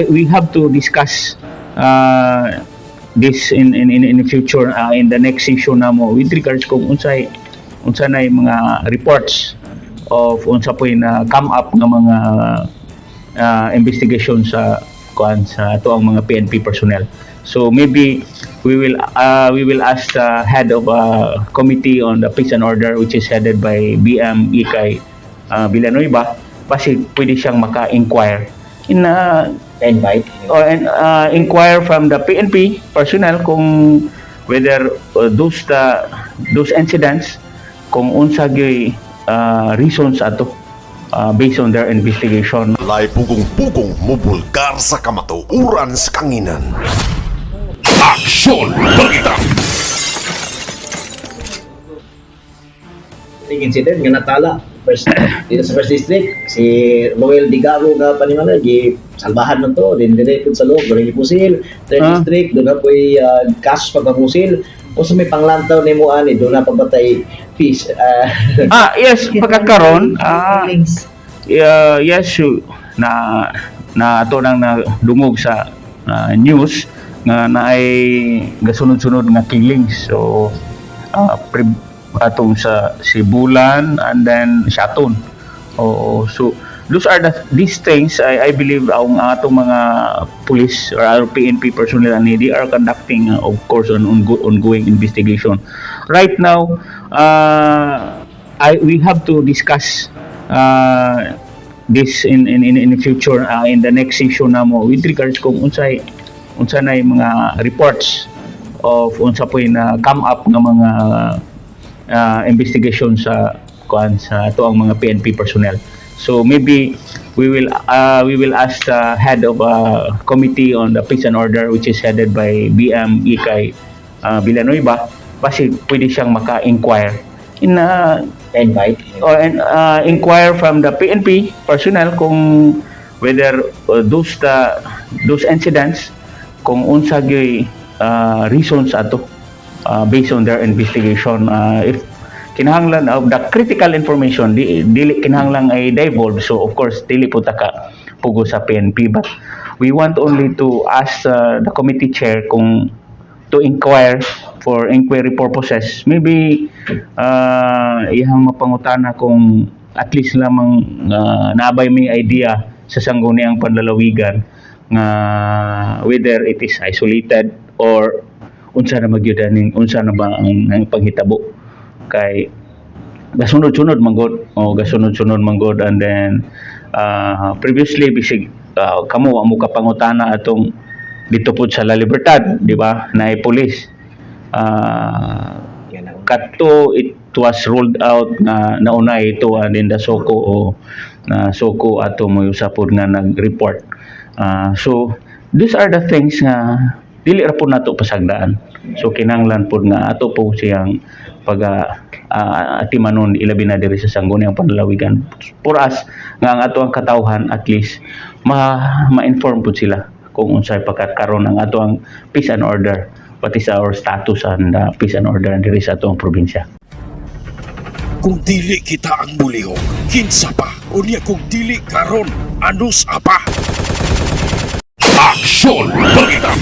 we have to discuss this in the future, in the next session namo with regards kung unsa na mga reports of unsa po na come up ng mga investigation sa ato ang mga PNP personnel. So maybe we will ask the head of a committee on the peace and order, which is headed by BM Ikay Villanueva, kasi pwede siyang maka-inquire in invite or inquire from the PNP personnel kung whether those incidents kung unsa gyud reasons ato based on their investigation. Lay pugong-pugong mubulgar sa kamatuuran sa kanginan. Aksyon! Balita! incident nga natala dito sa first district si Roel Digaro nga panimana gi salbahan man to din dire pud sa loob gi pusil third district do na poy cash pagkapusil o sa may panglantaw nimo ani do na pagbatay fish yes pagkakaron yes na ato nang nadungog sa news nga naay gasunod-sunod nga killings. So atong sa Sibulan and then Shaton. So those are these things I believe ang atong mga police or our PNP personnel and they are conducting of course an ongoing investigation. Right now we have to discuss this in the future, in the next session namo with regards kung unsa na mga reports of unsa po na come up ng mga investigation sa ato ang mga PNP personnel. So maybe we will ask the head of a committee on the peace and order, which is headed by BM Ikay Villanueva, kasi pwede siyang maka-inquire in invite or inquire from the PNP personnel kung whether those incidents kung unsa gyud reasons ato based on their investigation. If kinahanglan of the critical information dili kinahanglan ay divulge, so of course dili po taka pugo sa PNP, but we want only to ask the committee chair kung to inquire for inquiry purposes. Maybe iyang mapangutana kung at least lamang naabay may idea sa sangguniang panlalawigan nga whether it is isolated or unsa na magyudaning unsa na ba ang panghitabo kay gasunod-sunod manggod and then previously bisig kamo amo kapangutana atong dito po sa La Libertad, di ba, na police kadto it was ruled out na nauna ito din the Soko o na Soko ato mo usapod nga nag-report. So these are the things nga dili ra po nato pasagdaan. So kinahanglan pod nga ato po siyang atimanon ilabi na diri sa sangguniang panlalawigan. For us nga ang ato ang katawhan at least ma-inform po sila kung unsay pagkakaroon ng ato ang peace and order, what is our status and peace and order diri sa atong probinsya. Kung dili kita ang mulihok, kinsa pa? Unya kung dili karon, anus apa? Aksyon! Balita!